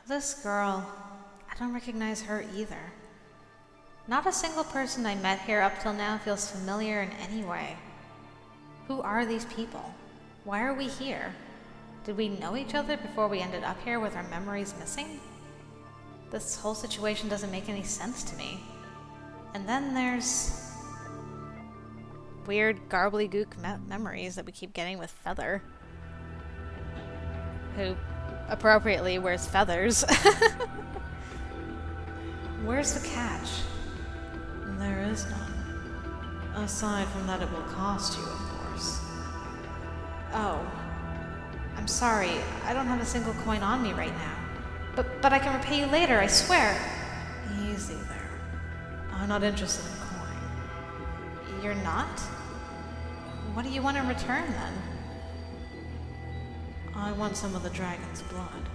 This girl, I don't recognize her either. Not a single person I met here up till now feels familiar in any way. Who are these people? Why are we here? Did we know each other before we ended up here with our memories missing? This whole situation doesn't make any sense to me. And then there's weird garbly-gook memories that we keep getting with Feather, who appropriately wears feathers. Where's the catch? There is none. Aside from that it will cost you, of course. Oh. I'm sorry, I don't have a single coin on me right now. But I can repay you later, I swear. Easy there. I'm not interested in coin. You're not? What do you want in return, then? I want some of the dragon's blood.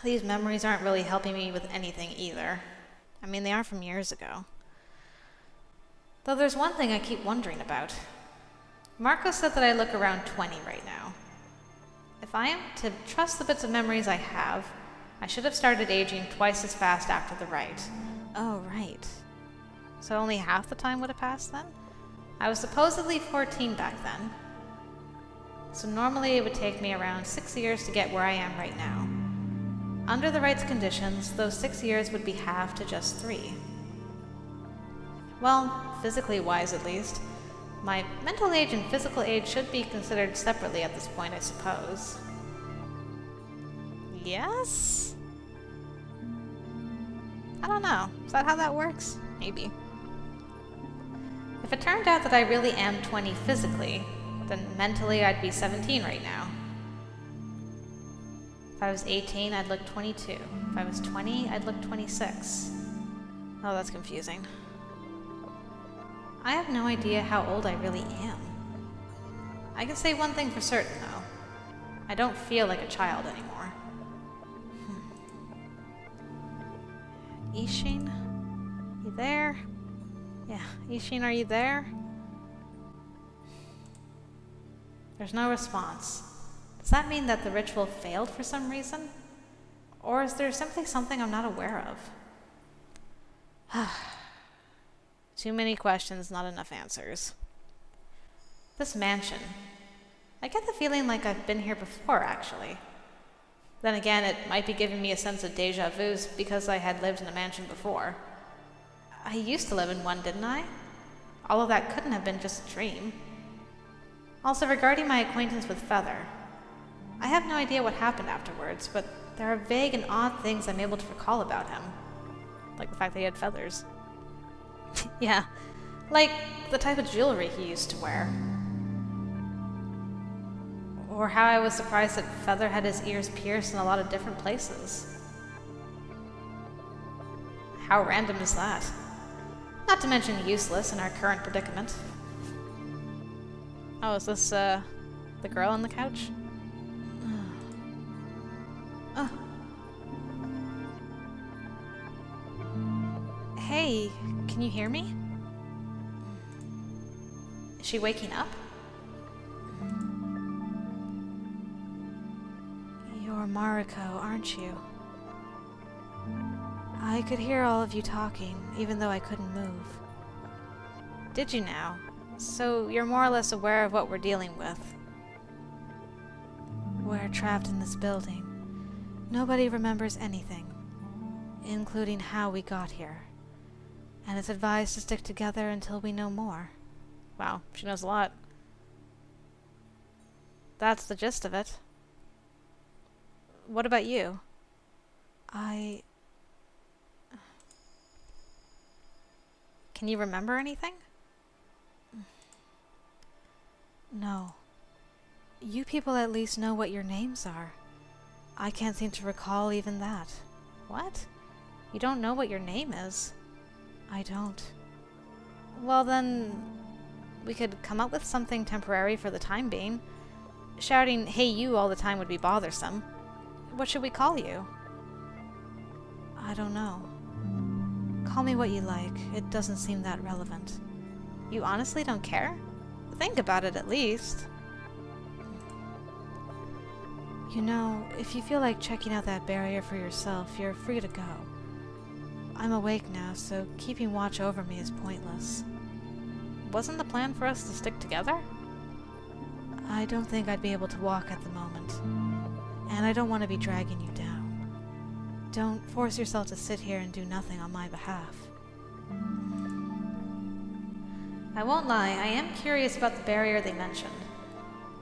These memories aren't really helping me with anything either. I mean, they are from years ago. Though there's one thing I keep wondering about. Mariko said that I look around 20 right now. If I am to trust the bits of memories I have, I should have started aging twice as fast after the rite. Oh, right. So only half the time would have passed then? I was supposedly 14 back then. So normally it would take me around 6 years to get where I am right now. Under the rite's conditions, those 6 years would be halved to just 3. Well, physically wise at least. My mental age and physical age should be considered separately at this point, I suppose. Yes? I don't know. Is that how that works? Maybe. If it turned out that I really am 20 physically, then mentally I'd be 17 right now. If I was 18, I'd look 22. If I was 20, I'd look 26. Oh, that's confusing. I have no idea how old I really am. I can say one thing for certain, though. I don't feel like a child anymore. Ishin? You there? Yeah, Ishin, are you there? There's no response. Does that mean that the ritual failed for some reason? Or is there simply something I'm not aware of? Too many questions, not enough answers. This mansion. I get the feeling like I've been here before, actually. Then again, it might be giving me a sense of deja vu because I had lived in a mansion before. I used to live in one, didn't I? All of that couldn't have been just a dream. Also, regarding my acquaintance with Feather, I have no idea what happened afterwards, but there are vague and odd things I'm able to recall about him. Like the fact that he had feathers. Yeah, like the type of jewelry he used to wear. Or how I was surprised that Feather had his ears pierced in a lot of different places. How random is that? Not to mention useless in our current predicament. Oh, is this, the girl on the couch? Hey, can you hear me? Is she waking up? You're Mariko, aren't you? I could hear all of you talking, even though I couldn't move. Did you now? So you're more or less aware of what we're dealing with. We're trapped in this building. Nobody remembers anything, including how we got here. And it's advised to stick together until we know more. Wow, she knows a lot. That's the gist of it. What about you? Can you remember anything? No. You people at least know what your names are. I can't seem to recall even that. What? You don't know what your name is? I don't. Well then, we could come up with something temporary for the time being. Shouting, "Hey you," all the time would be bothersome. What should we call you? I don't know. Call me what you like. It doesn't seem that relevant. You honestly don't care? Think about it at least. You know, if you feel like checking out that barrier for yourself, you're free to go. I'm awake now, so keeping watch over me is pointless. Wasn't the plan for us to stick together? I don't think I'd be able to walk at the moment, and I don't want to be dragging you down. Don't force yourself to sit here and do nothing on my behalf. I won't lie, I am curious about the barrier they mentioned.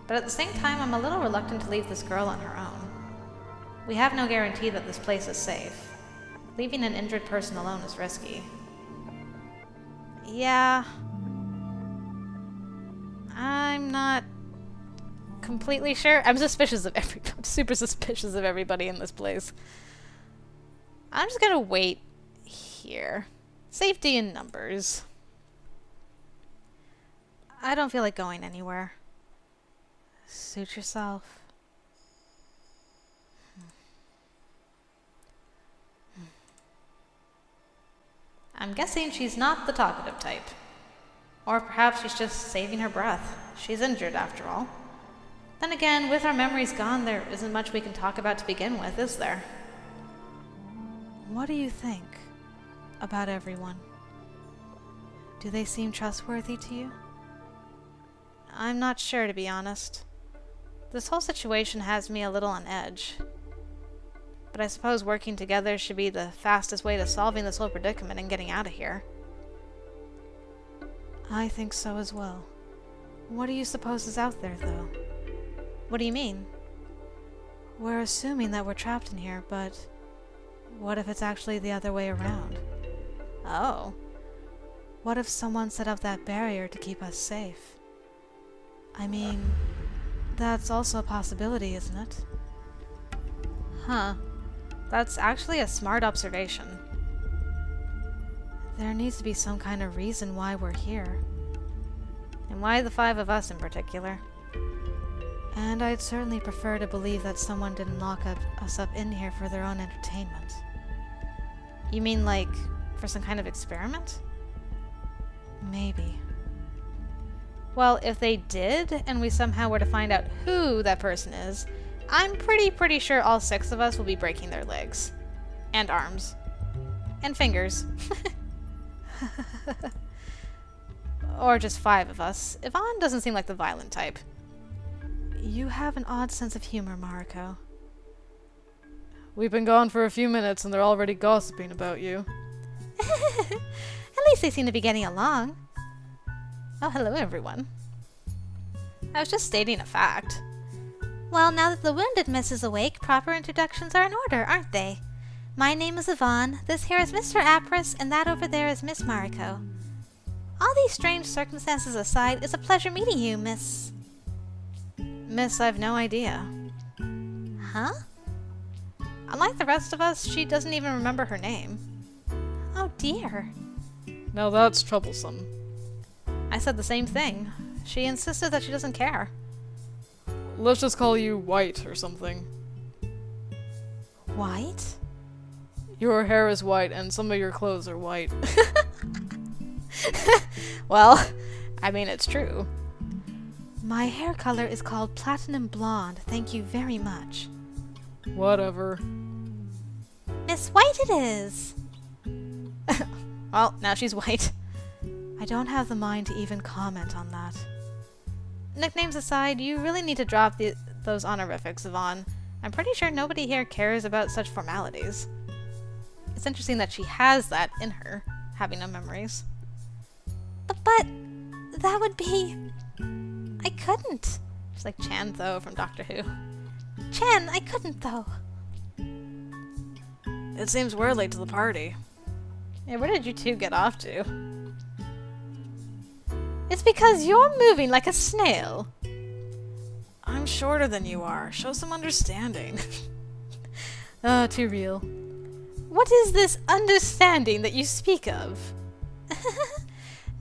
But at the same time, I'm a little reluctant to leave this girl on her own. We have no guarantee that this place is safe. Leaving an injured person alone is risky. Yeah. I'm not completely sure. I'm suspicious of everybody. I'm super suspicious of everybody in this place. I'm just gonna wait here. Safety in numbers. I don't feel like going anywhere. Suit yourself. I'm guessing she's not the talkative type. Or perhaps she's just saving her breath. She's injured, after all. Then again, with our memories gone, there isn't much we can talk about to begin with, is there? What do you think about everyone? Do they seem trustworthy to you? I'm not sure, to be honest. This whole situation has me a little on edge. But I suppose working together should be the fastest way to solving this whole predicament and getting out of here. I think so as well. What do you suppose is out there, though? What do you mean? We're assuming that we're trapped in here, but what if it's actually the other way around? Oh. What if someone set up that barrier to keep us safe? I mean, that's also a possibility, isn't it? Huh. That's actually a smart observation. There needs to be some kind of reason why we're here. And why the 5 of us in particular? And I'd certainly prefer to believe that someone didn't lock us up in here for their own entertainment. You mean like, for some kind of experiment? Maybe. Well, if they did, and we somehow were to find out who that person is, I'm pretty sure all 6 of us will be breaking their legs. And arms. And fingers. Or just 5 of us. Yvonne doesn't seem like the violent type. You have an odd sense of humor, Mariko. We've been gone for a few minutes and they're already gossiping about you. At least they seem to be getting along. Oh, hello everyone. I was just stating a fact. Well, now that the wounded miss is awake, proper introductions are in order, aren't they? My name is Yvonne, this here is Mr. Apris, and that over there is Miss Mariko. All these strange circumstances aside, it's a pleasure meeting you, Miss... Miss, I've no idea. Huh? Unlike the rest of us, she doesn't even remember her name. Oh dear. Now that's troublesome. I said the same thing. She insisted that she doesn't care. Let's just call you White or something. White? Your hair is white and some of your clothes are white. Well, I mean, it's true. My hair color is called platinum blonde, thank you very much. Whatever. Miss White it is! Well, now she's white. I don't have the mind to even comment on that. Nicknames aside, you really need to drop those honorifics, Yvonne. I'm pretty sure nobody here cares about such formalities. It's interesting that she has that in her, having no memories. But that would be... I couldn't. She's like Chan, though, from Doctor Who. Chan, I couldn't, though. It seems we're late to the party. Yeah, where did you two get off to? It's because you're moving like a snail. I'm shorter than you are. Show some understanding. Too real. What is this understanding that you speak of?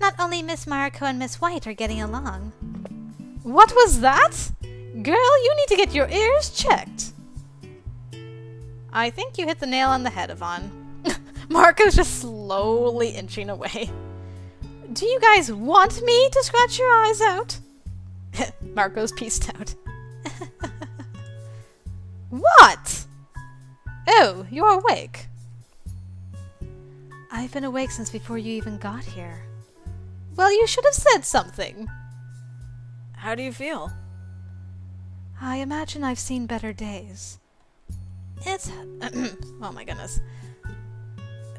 Not only Miss Mariko and Miss White are getting along. What was that? Girl, you need to get your ears checked. I think you hit the nail on the head, Yvonne. Mariko's just slowly inching away. Do you guys want me to scratch your eyes out? Mariko's peaced out. What? Oh, you're awake. I've been awake since before you even got here. Well, you should have said something. How do you feel? I imagine I've seen better days. It's... oh my goodness.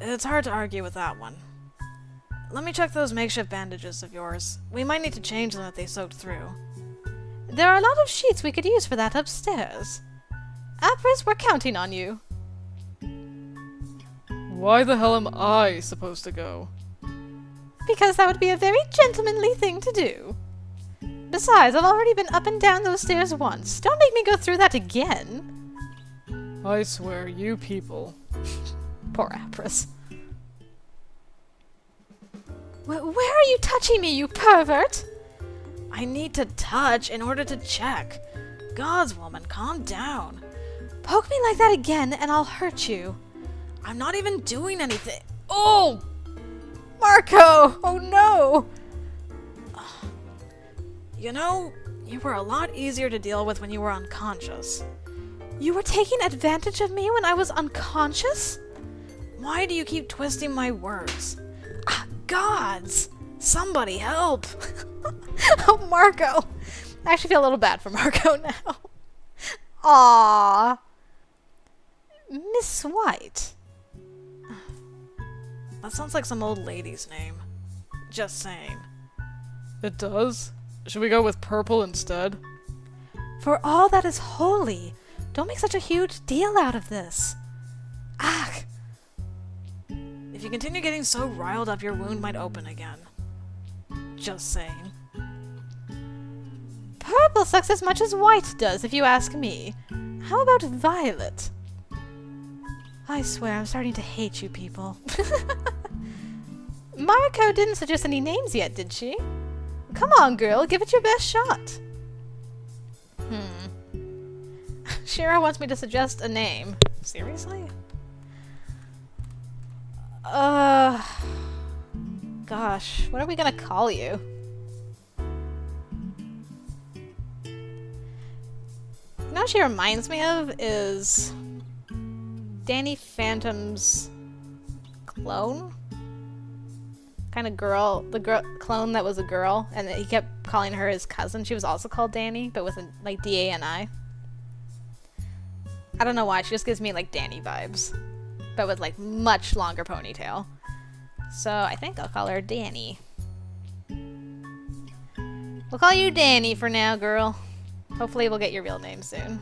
It's hard to argue with that one. Let me check those makeshift bandages of yours. We might need to change them if they soaked through. There are a lot of sheets we could use for that upstairs. Apris, we're counting on you. Why the hell am I supposed to go? Because that would be a very gentlemanly thing to do. Besides, I've already been up and down those stairs once. Don't make me go through that again. I swear, you people. Poor Apris. Where are you touching me, you pervert? I need to touch in order to check. Gods, woman, calm down. Poke me like that again and I'll hurt you. I'm not even doing anything. Oh! Mariko! Oh no! You know, you were a lot easier to deal with when you were unconscious. You were taking advantage of me when I was unconscious? Why do you keep twisting my words? Ah, gods! Somebody help! Oh, Mariko! I actually feel a little bad for Mariko now. Aww. Miss White. That sounds like some old lady's name. Just saying. It does? Should we go with purple instead? For all that is holy, don't make such a huge deal out of this. Ah! If you continue getting so riled up, your wound might open again. Just saying. Purple sucks as much as white does, if you ask me. How about violet? I swear, I'm starting to hate you people. Mariko didn't suggest any names yet, did she? Come on, girl, give it your best shot. Shira wants me to suggest a name. Seriously? Gosh, what are we gonna call you? You know what she reminds me of is Danny Phantom's clone? Kind of girl, the girl clone that was a girl, and he kept calling her his cousin. She was also called Danny, but with a, like D-A-N-I. I don't know why, she just gives me like Danny vibes, but with like much longer ponytail. So I think I'll call her Danny. We'll call you Danny for now, girl. Hopefully we'll get your real name soon.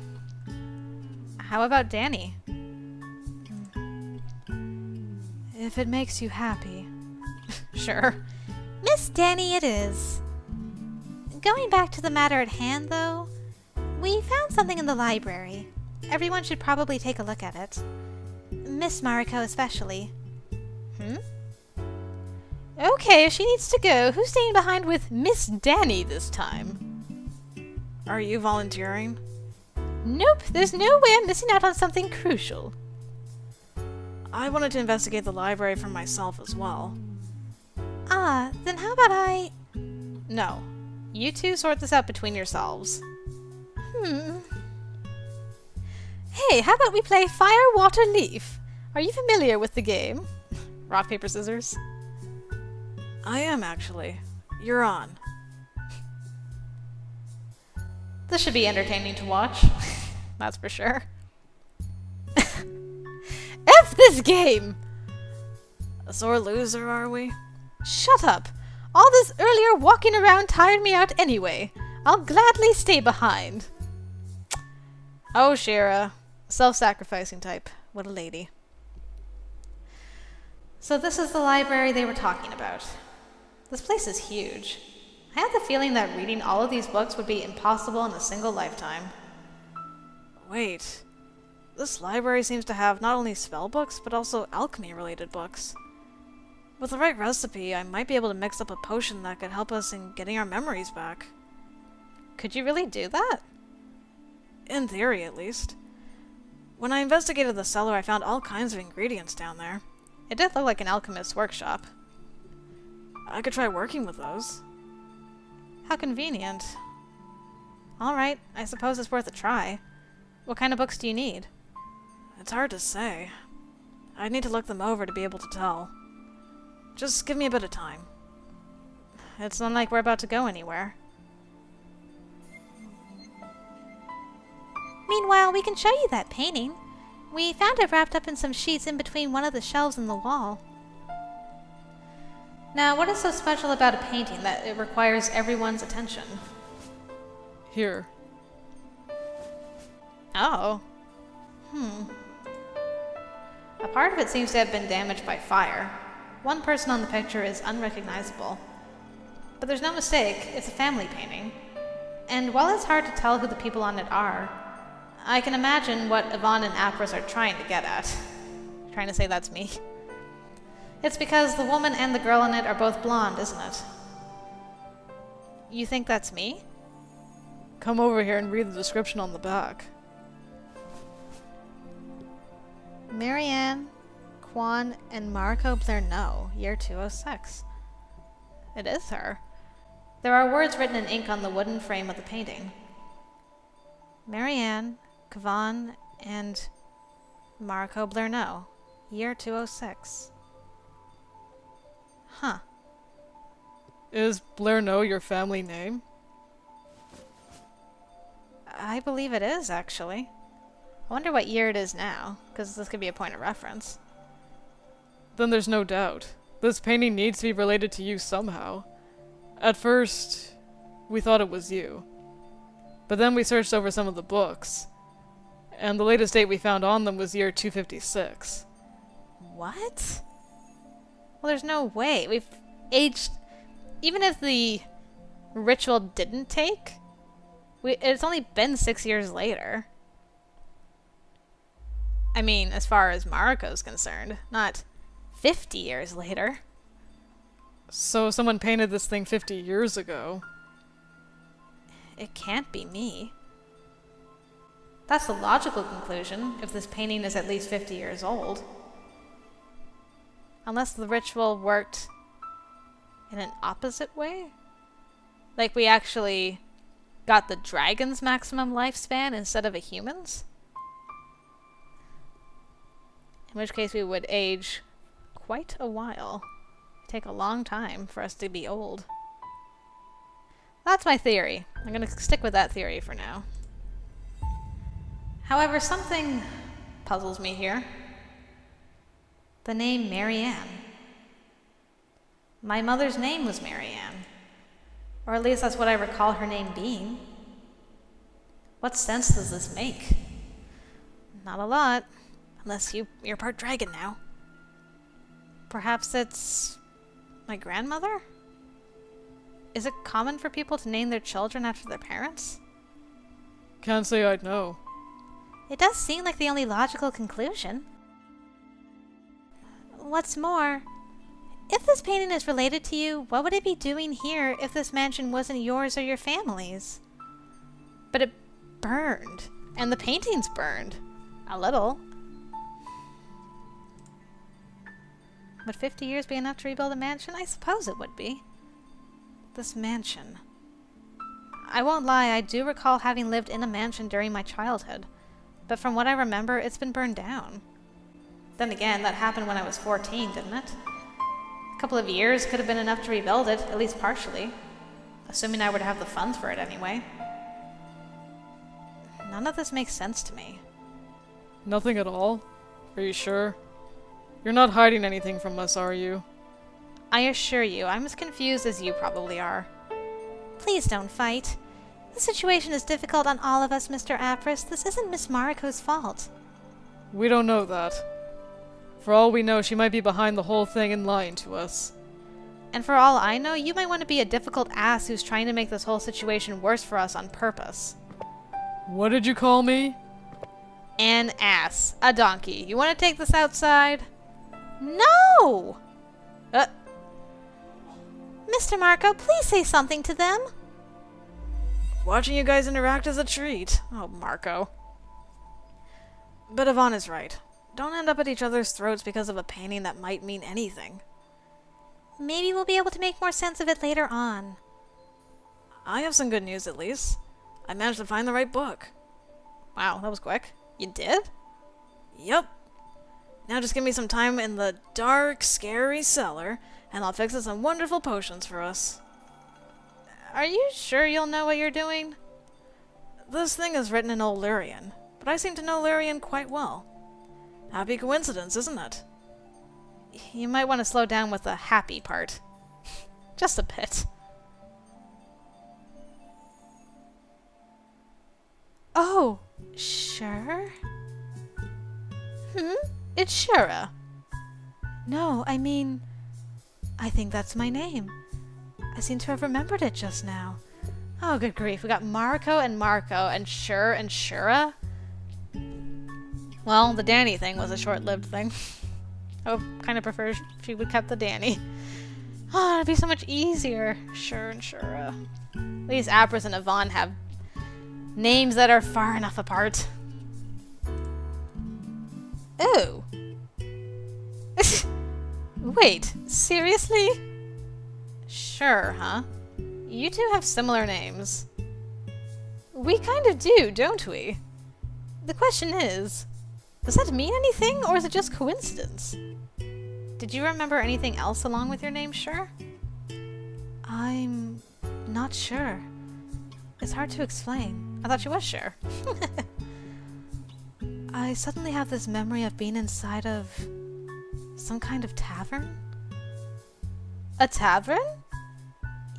How about Danny? If it makes you happy. Sure. Miss Danny it is. Going back to the matter at hand, though, we found something in the library. Everyone should probably take a look at it. Miss Mariko especially. Okay, if she needs to go, who's staying behind with Miss Danny this time? Are you volunteering? Nope, there's no way I'm missing out on something crucial. I wanted to investigate the library for myself as well. Ah, then how about I... No. You two sort this out between yourselves. Hey, how about we play Fire, Water, Leaf? Are you familiar with the game? Rock, paper, scissors? I am, actually. You're on. This should be entertaining to watch. That's for sure. F this game! A sore loser, are we? Shut up! All this earlier walking around tired me out anyway. I'll gladly stay behind. Oh, Shira. Self-sacrificing type. What a lady. So this is the library they were talking about. This place is huge. I had the feeling that reading all of these books would be impossible in a single lifetime. Wait. This library seems to have not only spell books, but also alchemy-related books. With the right recipe, I might be able to mix up a potion that could help us in getting our memories back. Could you really do that? In theory, at least. When I investigated the cellar, I found all kinds of ingredients down there. It did look like an alchemist's workshop. I could try working with those. How convenient. Alright, I suppose it's worth a try. What kind of books do you need? It's hard to say. I'd need to look them over to be able to tell. Just give me a bit of time. It's not like we're about to go anywhere. Meanwhile, we can show you that painting. We found it wrapped up in some sheets in between one of the shelves in the wall. Now, what is so special about a painting that it requires everyone's attention? Here. Oh. A part of it seems to have been damaged by fire. One person on the picture is unrecognizable. But there's no mistake, it's a family painting. And while it's hard to tell who the people on it are, I can imagine what Yvonne and Apris are trying to get at. Trying to say that's me. It's because the woman and the girl in it are both blonde, isn't it? You think that's me? Come over here and read the description on the back. Marianne, Kwan, and Mariko Blerno, year 206. It is her. There are words written in ink on the wooden frame of the painting. Marianne, Kwan, and Mariko Blerno, year 206. Huh. Is Blerno your family name? I believe it is, actually. I wonder what year it is now, because this could be a point of reference. Then there's no doubt. This painting needs to be related to you somehow. At first, we thought it was you. But then we searched over some of the books, and the latest date we found on them was year 256. What? Well, there's no way. We've aged... Even if the ritual didn't take, it's only been 6 years later. I mean, as far as Mariko's concerned, not 50 years later. So someone painted this thing 50 years ago. It can't be me. That's the logical conclusion, if this painting is at least 50 years old. Unless the ritual worked in an opposite way? Like we actually got the dragon's maximum lifespan instead of a human's? In which case we would age quite a while. It'd take a long time for us to be old. That's my theory. I'm gonna stick with that theory for now. However, something puzzles me here. The name Marianne. My mother's name was Marianne. Or at least that's what I recall her name being. What sense does this make? Not a lot. Unless you're part dragon now. Perhaps it's my grandmother? Is it common for people to name their children after their parents? Can't say I'd know. It does seem like the only logical conclusion. What's more, if this painting is related to you, what would it be doing here if this mansion wasn't yours or your family's? But it burned. And the painting's burned. A little. Would 50 years be enough to rebuild a mansion? I suppose it would be. This mansion. I won't lie, I do recall having lived in a mansion during my childhood. But from what I remember, it's been burned down. Then again, that happened when I was 14, didn't it? A couple of years could have been enough to rebuild it, at least partially. Assuming I were to have the funds for it anyway. None of this makes sense to me. Nothing at all? Are you sure? You're not hiding anything from us, are you? I assure you, I'm as confused as you probably are. Please don't fight. The situation is difficult on all of us, Mr. Apris. This isn't Miss Mariko's fault. We don't know that. For all we know, she might be behind the whole thing and lying to us. And for all I know, you might want to be a difficult ass who's trying to make this whole situation worse for us on purpose. What did you call me? An ass. A donkey. You want to take this outside? No! Mr. Mariko, please say something to them. Watching you guys interact is a treat. Oh, Mariko. But Yvonne is right. Don't end up at each other's throats because of a painting that might mean anything. Maybe we'll be able to make more sense of it later on. I have some good news, at least. I managed to find the right book. Wow, that was quick. You did? Yep. Now just give me some time in the dark, scary cellar, and I'll fix some wonderful potions for us. Are you sure you'll know what you're doing? This thing is written in Old Lyrian, but I seem to know Lyrian quite well. Happy coincidence, isn't it? You might want to slow down with the happy part. Just a bit. Oh, sure? It's Shura. No, I mean, I think that's my name. I seem to have remembered it just now. Oh, good grief. We got Mariko and Shura. Well, the Danny thing was a short-lived thing. I would kind of prefer she would cut the Danny. Oh, it'd be so much easier. Shura. At least Apris and Yvonne have names that are far enough apart. Oh. Wait, seriously? Sure, huh? You two have similar names. We kind of do, don't we? The question is, does that mean anything, or is it just coincidence? Did you remember anything else along with your name, Sure? I'm not sure. It's hard to explain. I thought she was sure. I suddenly have this memory of being inside of some kind of tavern. A tavern?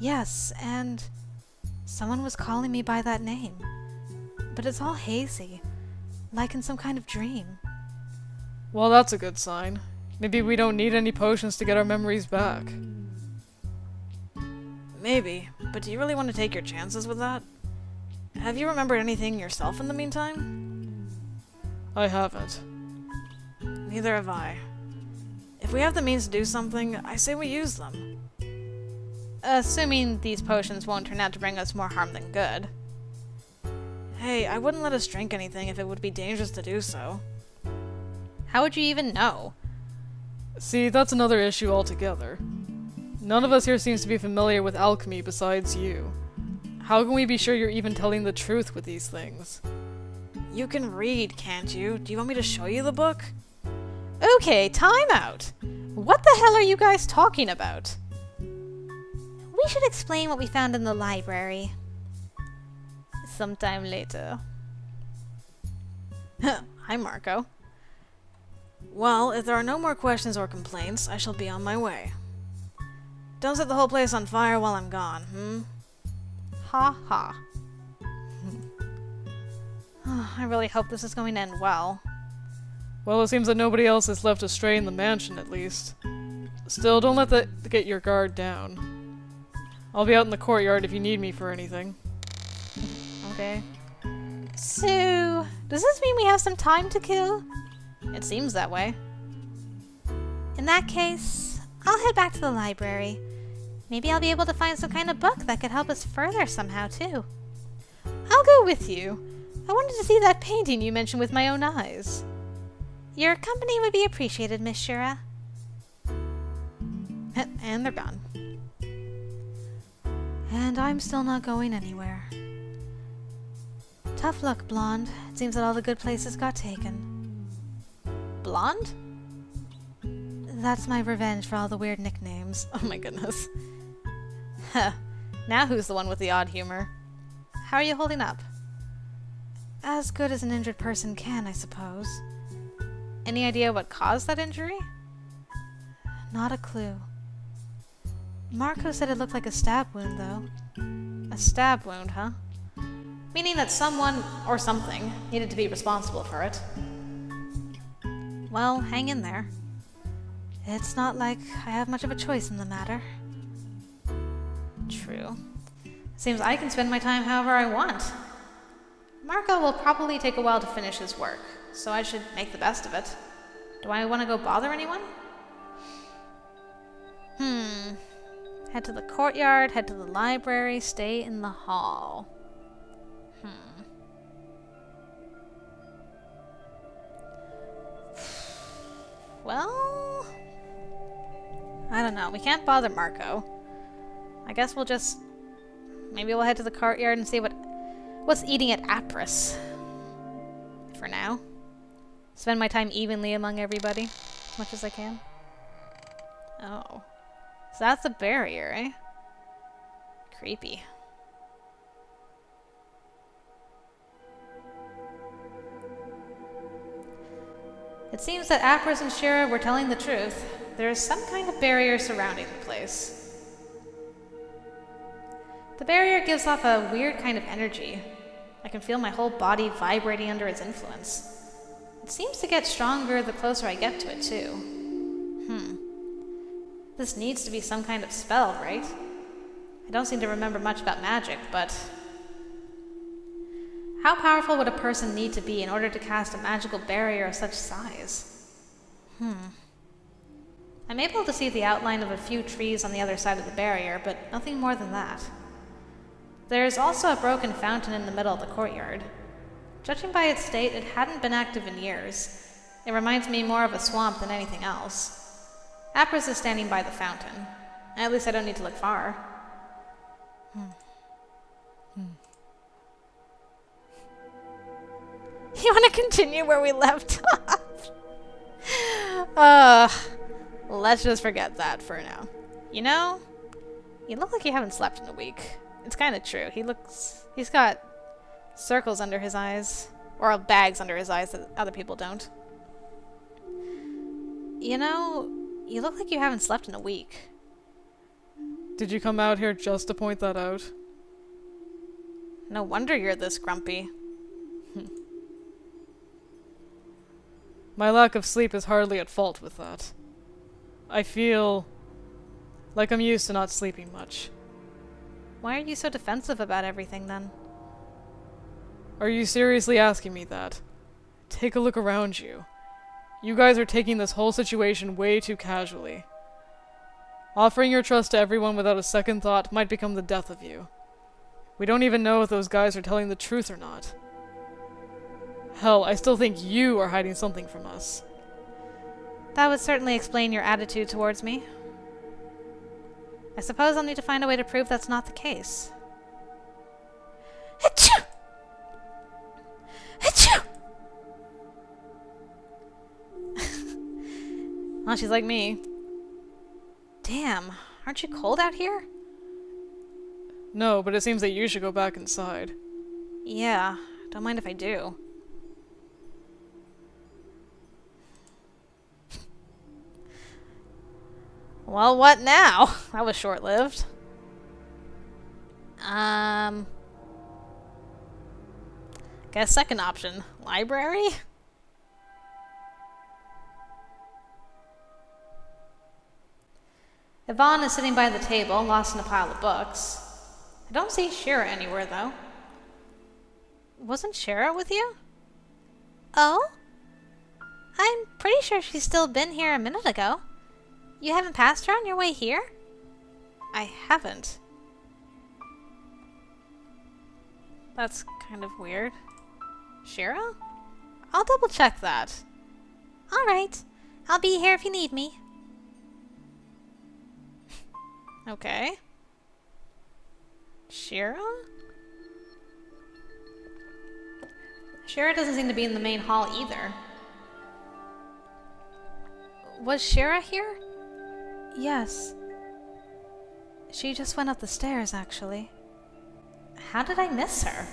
Yes, and someone was calling me by that name. But it's all hazy, like in some kind of dream. Well, that's a good sign. Maybe we don't need any potions to get our memories back. Maybe, but do you really want to take your chances with that? Have you remembered anything yourself in the meantime? I haven't. Neither have I. If we have the means to do something, I say we use them. Assuming these potions won't turn out to bring us more harm than good. Hey, I wouldn't let us drink anything if it would be dangerous to do so. How would you even know? See, that's another issue altogether. None of us here seems to be familiar with alchemy besides you. How can we be sure you're even telling the truth with these things? You can read, can't you? Do you want me to show you the book? Okay, time out. What the hell are you guys talking about? We should explain what we found in the library. Sometime later. Hi, Mariko. Well, if there are no more questions or complaints, I shall be on my way. Don't set the whole place on fire while I'm gone, Ha ha. I really hope this is going to end well. Well, it seems that nobody else is left astray in the mansion, at least. Still, don't let that get your guard down. I'll be out in the courtyard if you need me for anything. Okay. So, does this mean we have some time to kill? It seems that way. In that case, I'll head back to the library. Maybe I'll be able to find some kind of book that could help us further somehow, too. I'll go with you. I wanted to see that painting you mentioned with my own eyes. Your company would be appreciated, Miss Shura. And they're gone. And I'm still not going anywhere. Tough luck, Blonde. It seems that all the good places got taken. Blonde? That's my revenge for all the weird nicknames. Oh my goodness. Huh. Now who's the one with the odd humor? How are you holding up? As good as an injured person can, I suppose. Any idea what caused that injury? Not a clue. Mariko said it looked like a stab wound, though. A stab wound, huh? Meaning that someone, or something, needed to be responsible for it. Well, hang in there. It's not like I have much of a choice in the matter. True. Seems I can spend my time however I want. Mariko will probably take a while to finish his work, so I should make the best of it. Do I want to go bother anyone? Head to the courtyard, head to the library, stay in the hall. Well, I don't know. We can't bother Mariko. I guess we'll just... Maybe we'll head to the courtyard and see what's eating at Apris. for now. Spend my time evenly among everybody, as much as I can. Oh. So that's a barrier, eh? Creepy. It seems that Appers and Shira were telling the truth. There is some kind of barrier surrounding the place. The barrier gives off a weird kind of energy. I can feel my whole body vibrating under its influence. It seems to get stronger the closer I get to it, too. This needs to be some kind of spell, right? I don't seem to remember much about magic, but... how powerful would a person need to be in order to cast a magical barrier of such size? I'm able to see the outline of a few trees on the other side of the barrier, but nothing more than that. There is also a broken fountain in the middle of the courtyard. Judging by its state, it hadn't been active in years. It reminds me more of a swamp than anything else. Appers is standing by the fountain. At least I don't need to look far. You want to continue where we left off? Let's just forget that for now. You know, you look like you haven't slept in a week. It's kind of true. He's got circles under his eyes, or bags under his eyes that other people don't. You know, you look like you haven't slept in a week. Did you come out here just to point that out? No wonder you're this grumpy. My lack of sleep is hardly at fault with that. I feel like I'm used to not sleeping much. Why are you so defensive about everything, then? Are you seriously asking me that? Take a look around you. You guys are taking this whole situation way too casually. Offering your trust to everyone without a second thought might become the death of you. We don't even know if those guys are telling the truth or not. Hell, I still think you are hiding something from us. That would certainly explain your attitude towards me. I suppose I'll need to find a way to prove that's not the case. Achoo! Achoo! Well, she's like me. Damn, aren't you cold out here? No, but it seems that you should go back inside. Yeah, don't mind if I do. Well, what now? That was short-lived. Guess second option. Library? Yvonne is sitting by the table, lost in a pile of books. I don't see Shira anywhere, though. Wasn't Shara with you? Oh? I'm pretty sure she's still been here a minute ago. You haven't passed her on your way here? I haven't. That's kind of weird. Shira? I'll double check that. Alright. I'll be here if you need me. Okay. Shira? Shira doesn't seem to be in the main hall either. Was Shira here? Yes. She just went up the stairs, actually. How did I miss her?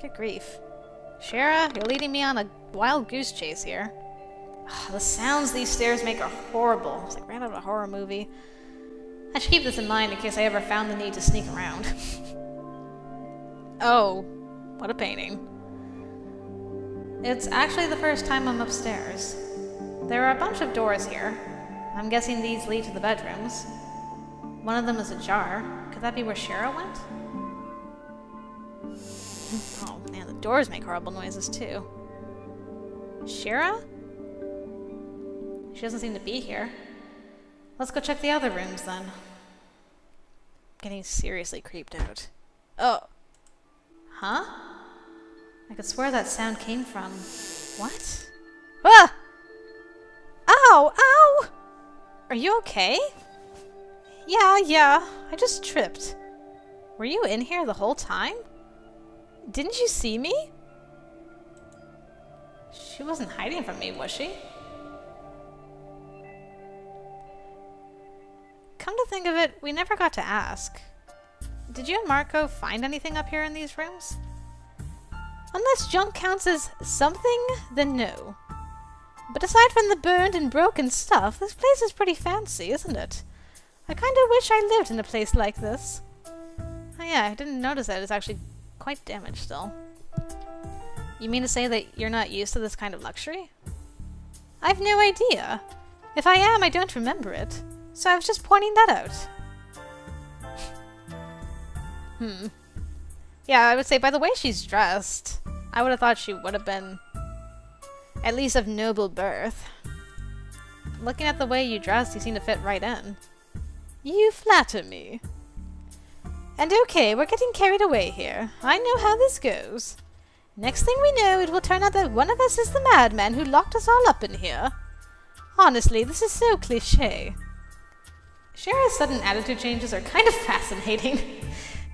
Good grief. Shira, you're leading me on a wild goose chase here. The sounds these stairs make are horrible. It's like right out of a horror movie. I should keep this in mind in case I ever found the need to sneak around. Oh, what a painting. It's actually the first time I'm upstairs. There are a bunch of doors here. I'm guessing these lead to the bedrooms. One of them is ajar. Could that be where Shira went? Oh man, the doors make horrible noises too. Shira? She doesn't seem to be here. Let's go check the other rooms then. Getting seriously creeped out. Oh. Huh? I could swear that sound came from... What? Ah! Ow! Ow! Are you okay? Yeah. I just tripped. Were you in here the whole time? Didn't you see me? She wasn't hiding from me, was she? Come to think of it, we never got to ask. Did you and Mariko find anything up here in these rooms? Unless junk counts as something, then no. But aside from the burned and broken stuff, this place is pretty fancy, isn't it? I kinda wish I lived in a place like this. Oh yeah, I didn't notice that it's actually quite damaged still. You mean to say that you're not used to this kind of luxury? I've no idea. If I am, I don't remember it. So I was just pointing that out. Yeah, I would say by the way she's dressed, I would have thought she would have been at least of noble birth. Looking at the way you dress, you seem to fit right in. You flatter me. And okay, we're getting carried away here. I know how this goes. Next thing we know, it will turn out that one of us is the madman who locked us all up in here. Honestly, this is so cliché. Shira's sudden attitude changes are kind of fascinating.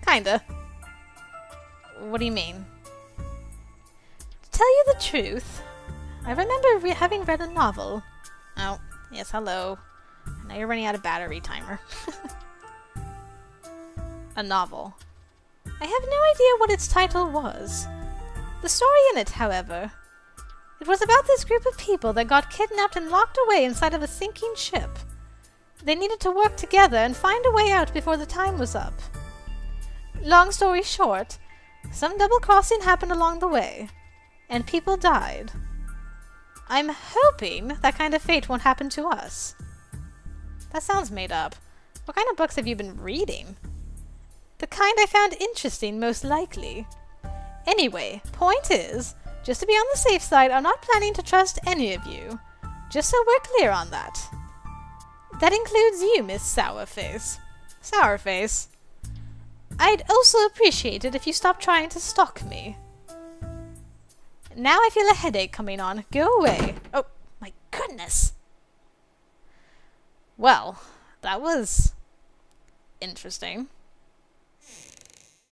Kinda. What do you mean? To tell you the truth, I remember having read a novel. Oh, yes, hello. Now you're running out of battery timer. A novel. I have no idea what its title was. The story in it, however. It was about this group of people that got kidnapped and locked away inside of a sinking ship. They needed to work together and find a way out before the time was up. Long story short, some double-crossing happened along the way, and people died. I'm hoping that kind of fate won't happen to us. That sounds made up. What kind of books have you been reading? The kind I found interesting, most likely. Anyway, point is, just to be on the safe side, I'm not planning to trust any of you. Just so we're clear on that. That includes you, Miss Sourface. Sourface? I'd also appreciate it if you stopped trying to stalk me. Now I feel a headache coming on. Go away. Oh, my goodness. Well, that was interesting.